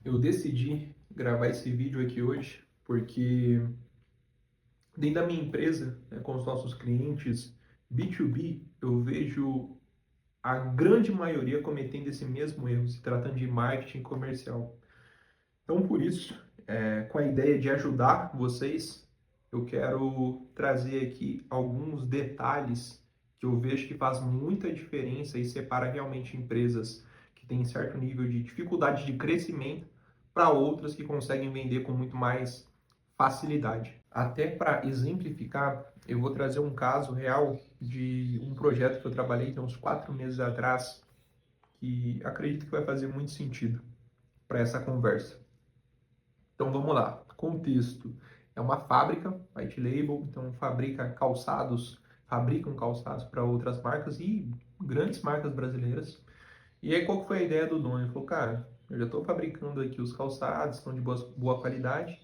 Eu decidi gravar esse vídeo aqui hoje porque dentro da minha empresa, né, com os nossos clientes B2B, eu vejo a grande maioria cometendo esse mesmo erro, se tratando de marketing comercial. Então, por isso, com a ideia de ajudar vocês, eu quero trazer aqui alguns detalhes que eu vejo que faz muita diferença e separa realmente empresas que têm certo nível de dificuldade de crescimento para outras que conseguem vender com muito mais facilidade. Até para exemplificar, eu vou trazer um caso real de um projeto que eu trabalhei tem uns 4 meses atrás, que acredito que vai fazer muito sentido para essa conversa. Então vamos lá. Contexto. É uma fábrica, white label, então fabricam calçados para outras marcas e grandes marcas brasileiras. E aí qual que foi a ideia do dono? Ele falou, cara, eu já estou fabricando aqui os calçados, estão de boa qualidade,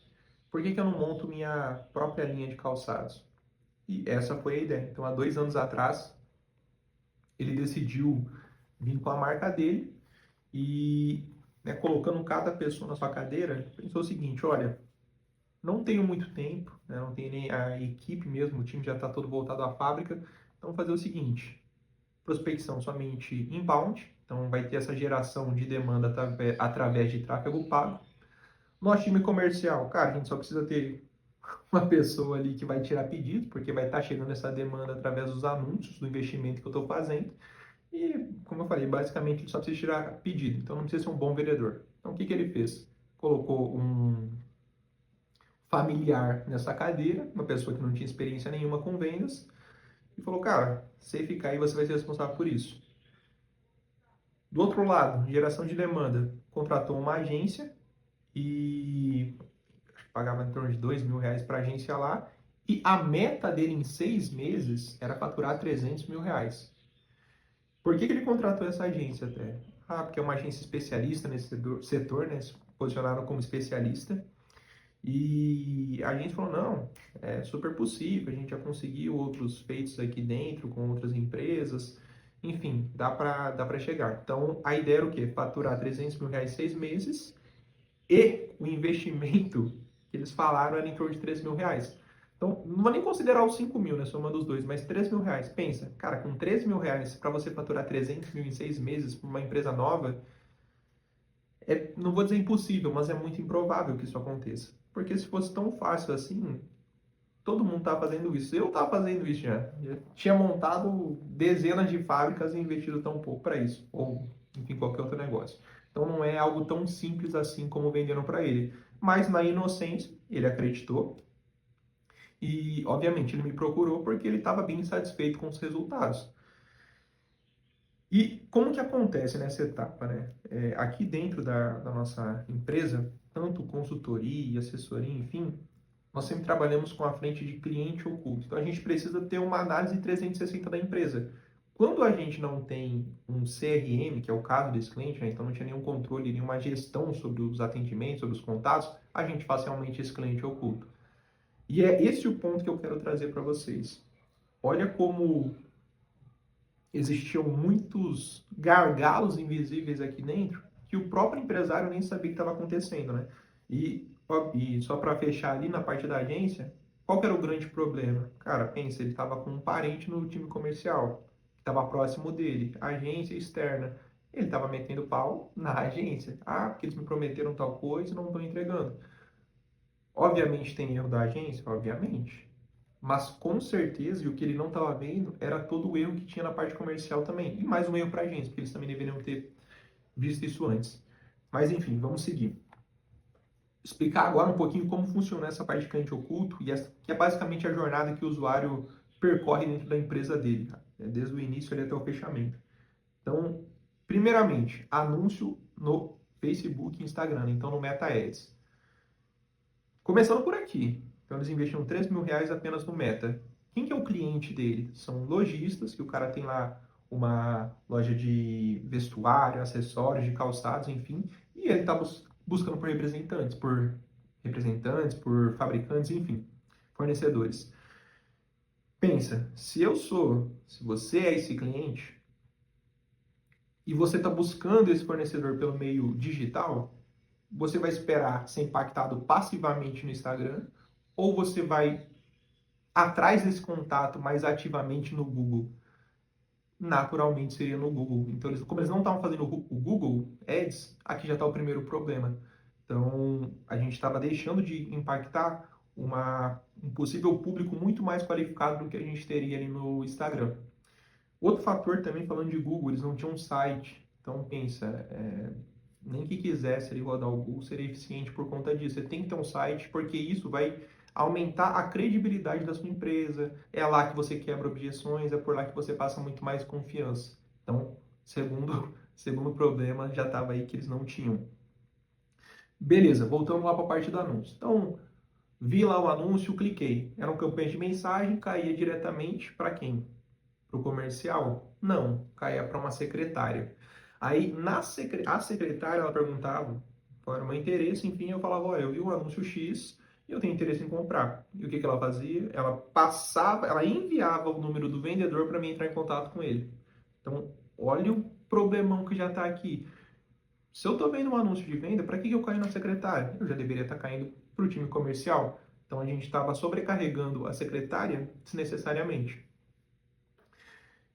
por que que eu não monto minha própria linha de calçados? E essa foi a ideia. Então há 2 anos atrás, ele decidiu vir com a marca dele e, né, colocando cada pessoa na sua cadeira, pensou o seguinte, olha, não tenho muito tempo, né? Não tenho nem a equipe mesmo, o time já está todo voltado à fábrica. Então, fazer o seguinte: prospecção somente inbound, então vai ter essa geração de demanda através de tráfego pago. Nosso time comercial, cara, a gente só precisa ter uma pessoa ali que vai tirar pedido, porque vai estar chegando essa demanda através dos anúncios, do investimento que eu estou fazendo. E, como eu falei, basicamente ele só precisa tirar pedido, então não precisa ser um bom vendedor. Então, o que que ele fez? Colocou um familiar nessa cadeira, uma pessoa que não tinha experiência nenhuma com vendas, e falou, cara, você ficar aí, você vai ser responsável por isso. Do outro lado, geração de demanda, contratou uma agência e pagava em torno de R$ 2.000 para a agência lá, e a meta dele em 6 meses era faturar R$ 300.000. Por que que ele contratou essa agência até? Ah, porque é uma agência especialista nesse setor, né? Se posicionaram como especialista. E a gente falou, não, é super possível, a gente já conseguiu outros feitos aqui dentro com outras empresas, enfim, dá para chegar. Então, a ideia era o quê? Faturar R$ 300.000 em 6 meses e o investimento que eles falaram era em torno de R$ 3.000. Então, não vou nem considerar os 5.000, né, somando os dois, mas R$ 3.000. Pensa, cara, com R$ 3.000 para você faturar 300 mil em 6 meses para uma empresa nova, não vou dizer impossível, mas é muito improvável que isso aconteça. Porque se fosse tão fácil assim, todo mundo tá fazendo isso. Eu estava fazendo isso já. Já tinha montado dezenas de fábricas e investido tão pouco para isso. Ou, enfim, qualquer outro negócio. Então não é algo tão simples assim como venderam para ele. Mas na inocência, ele acreditou. E, obviamente, ele me procurou porque ele estava bem satisfeito com os resultados. E como que acontece nessa etapa, né? Aqui dentro da nossa empresa, tanto consultoria, assessoria, enfim, nós sempre trabalhamos com a frente de cliente oculto. Então a gente precisa ter uma análise 360 da empresa. Quando a gente não tem um CRM, que é o caso desse cliente, né? Então não tinha nenhum controle, nenhuma gestão sobre os atendimentos, sobre os contatos, a gente faz realmente esse cliente oculto. E é esse o ponto que eu quero trazer para vocês. Olha como existiam muitos gargalos invisíveis aqui dentro que o próprio empresário nem sabia que estava acontecendo, né? E só para fechar ali na parte da agência, qual que era o grande problema? Cara, pensa, ele estava com um parente no time comercial, que estava próximo dele, agência externa. Ele estava metendo pau na agência. Ah, porque eles me prometeram tal coisa e não estão entregando. Obviamente tem erro da agência, obviamente. Mas com certeza, e o que ele não estava vendo era todo o erro que tinha na parte comercial também. E mais um erro para a agência, porque eles também deveriam ter visto isso antes. Mas enfim, vamos seguir. Explicar agora um pouquinho como funciona essa parte de cliente oculto, que é basicamente a jornada que o usuário percorre dentro da empresa dele, tá? Desde o início ali até o fechamento. Então, primeiramente, anúncio no Facebook e Instagram, então no Meta Ads. Começando por aqui. Então eles investiram R$ 3.000 apenas no Meta. Quem que é o cliente dele? São lojistas, que o cara tem lá uma loja de vestuário, acessórios, de calçados, enfim, e ele está buscando por fabricantes, enfim, fornecedores. Pensa, se você é esse cliente e você está buscando esse fornecedor pelo meio digital, você vai esperar ser impactado passivamente no Instagram, ou você vai atrás desse contato mais ativamente no Google? Naturalmente seria no Google. Então, como eles não estavam fazendo o Google Ads, aqui já está o primeiro problema. Então, a gente estava deixando de impactar um possível público muito mais qualificado do que a gente teria ali no Instagram. Outro fator também, falando de Google, eles não tinham um site. Então, pensa, nem que quisesse ele rodar o Google seria eficiente por conta disso. Você tem que ter um site, porque isso vai aumentar a credibilidade da sua empresa. É lá que você quebra objeções, é por lá que você passa muito mais confiança. Então, segundo problema, já estava aí que eles não tinham. Beleza, voltando lá para a parte do anúncio. Então, vi lá o anúncio, cliquei. Era uma campanha de mensagem, caía diretamente para quem? Para o comercial? Não, caía para uma secretária. Aí, a secretária, ela perguntava qual era o meu interesse, enfim, eu falava, olha, eu vi o anúncio X e eu tenho interesse em comprar. E o que ela fazia? Ela passava, ela enviava o número do vendedor para mim entrar em contato com ele. Então, olha o problemão que já está aqui. Se eu estou vendo um anúncio de venda, para que eu caio na secretária? Eu já deveria estar caindo para o time comercial. Então, a gente estava sobrecarregando a secretária desnecessariamente.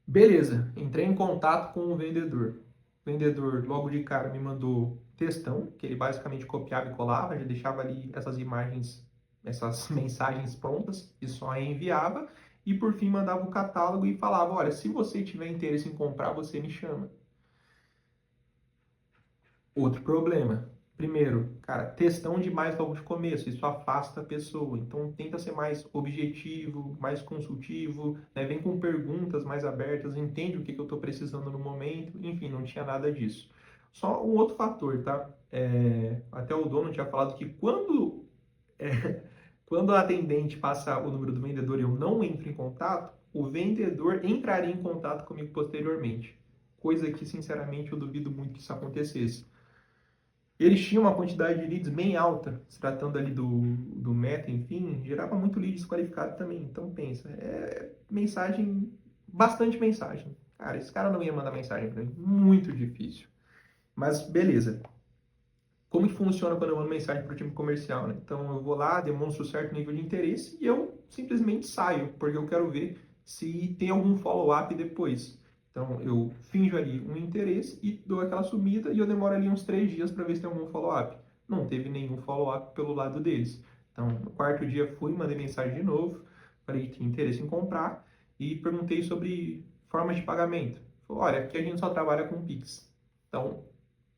Beleza, entrei em contato com o vendedor. O vendedor, logo de cara, me mandou textão, que ele basicamente copiava e colava, já deixava ali essas imagens, essas mensagens prontas e só enviava. E por fim mandava o catálogo e falava: olha, se você tiver interesse em comprar, você me chama. Outro problema. Primeiro, cara, textão demais logo de começo, isso afasta a pessoa. Então tenta ser mais objetivo, mais consultivo, né? Vem com perguntas mais abertas, entende o que eu estou precisando no momento. Enfim, não tinha nada disso. Só um outro fator, tá? Até o dono tinha falado que quando a atendente passa o número do vendedor e eu não entro em contato, o vendedor entraria em contato comigo posteriormente. Coisa que, sinceramente, eu duvido muito que isso acontecesse. Eles tinham uma quantidade de leads bem alta, se tratando ali do Meta, enfim, gerava muito lead desqualificado também. Então pensa, mensagem, bastante mensagem. Cara, esse cara não ia mandar mensagem para mim, muito difícil. Mas beleza. Como que funciona quando eu mando mensagem para o time comercial, né? Então eu vou lá, demonstro certo nível de interesse e eu simplesmente saio, porque eu quero ver se tem algum follow-up depois. Então eu finjo ali um interesse e dou aquela sumida e eu demoro ali uns 3 dias para ver se tem algum follow-up. Não teve nenhum follow-up pelo lado deles. Então no quarto dia fui, mandei mensagem de novo, falei que tinha interesse em comprar e perguntei sobre formas de pagamento. Falei, olha, aqui a gente só trabalha com Pix. Então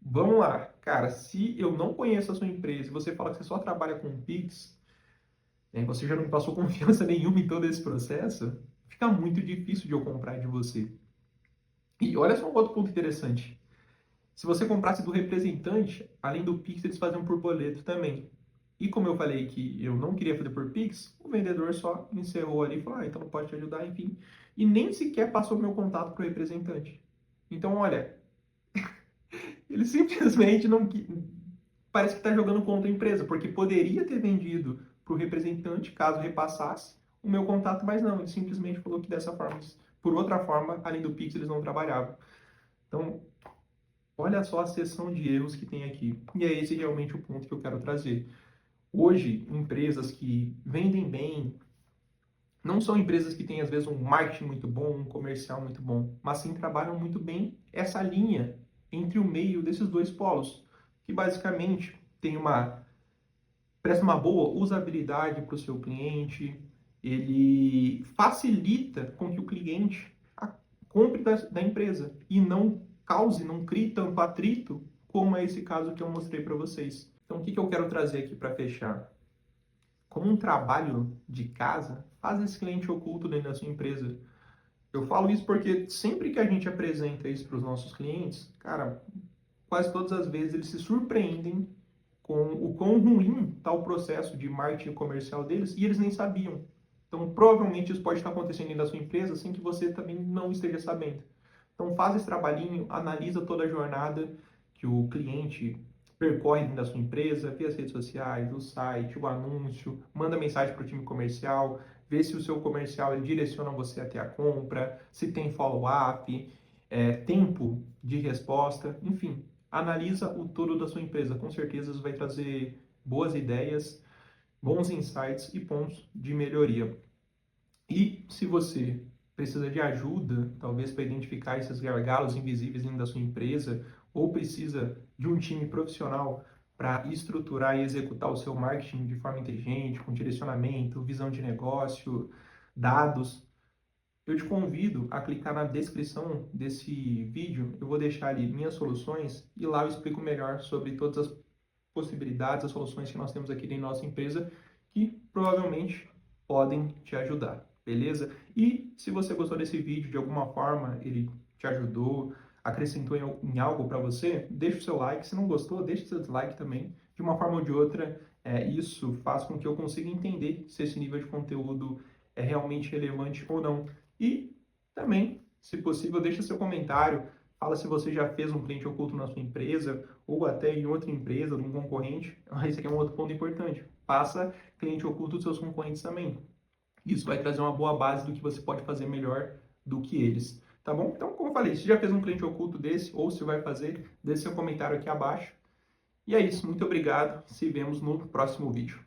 vamos lá, cara, se eu não conheço a sua empresa e você fala que você só trabalha com Pix, né, você já não me passou confiança nenhuma em todo esse processo, fica muito difícil de eu comprar de você. E olha só um outro ponto interessante. Se você comprasse do representante, além do Pix, eles faziam por boleto também. E como eu falei que eu não queria fazer por Pix, o vendedor só encerrou ali e falou, então não pode te ajudar, enfim. E nem sequer passou meu contato para o representante. Então, olha, ele simplesmente não parece que está jogando contra a empresa, porque poderia ter vendido para o representante caso repassasse o meu contato, mas não, ele simplesmente falou que dessa forma, por outra forma, além do Pix, eles não trabalhavam. Então, olha só a seção de erros que tem aqui. E é esse realmente o ponto que eu quero trazer. Hoje, empresas que vendem bem, não são empresas que têm, às vezes, um marketing muito bom, um comercial muito bom, mas sim trabalham muito bem essa linha entre o meio desses dois polos, que basicamente tem presta uma boa usabilidade para o seu cliente, ele facilita com que o cliente compre da empresa e não cause, não crie tanto atrito como é esse caso que eu mostrei para vocês. Então, o que eu quero trazer aqui para fechar? Como um trabalho de casa, faz esse cliente oculto dentro da sua empresa. Eu falo isso porque sempre que a gente apresenta isso para os nossos clientes, cara, quase todas as vezes eles se surpreendem com o quão ruim está o processo de marketing comercial deles e eles nem sabiam. Então, provavelmente isso pode estar acontecendo dentro da sua empresa sem que você também não esteja sabendo. Então, faz esse trabalhinho, analisa toda a jornada que o cliente percorre dentro da sua empresa, vê as redes sociais, o site, o anúncio, manda mensagem para o time comercial, vê se o seu comercial ele direciona você até a compra, se tem follow-up, tempo de resposta, enfim. analisa o todo da sua empresa. Com certeza isso vai trazer boas ideias, bons insights e pontos de melhoria. E se você precisa de ajuda, talvez para identificar esses gargalos invisíveis dentro da sua empresa, ou precisa de um time profissional para estruturar e executar o seu marketing de forma inteligente, com direcionamento, visão de negócio, dados, eu te convido a clicar na descrição desse vídeo. Eu vou deixar ali minhas soluções e lá eu explico melhor sobre todas as possibilidades, as soluções que nós temos aqui em nossa empresa que provavelmente podem te ajudar, beleza? E se você gostou desse vídeo, de alguma forma ele te ajudou, acrescentou em algo para você, deixa o seu like. Se não gostou, deixa o seu dislike também. De uma forma ou de outra, isso faz com que eu consiga entender se esse nível de conteúdo é realmente relevante ou não. E também, se possível, deixa seu comentário, fala se você já fez um cliente oculto na sua empresa ou até em outra empresa, num concorrente. Esse aqui é um outro ponto importante. Faça cliente oculto dos seus concorrentes também. Isso vai trazer uma boa base do que você pode fazer melhor do que eles. Tá bom? Então, como eu falei, se já fez um cliente oculto desse ou se vai fazer, deixe seu comentário aqui abaixo. E é isso. Muito obrigado. Se vemos no próximo vídeo.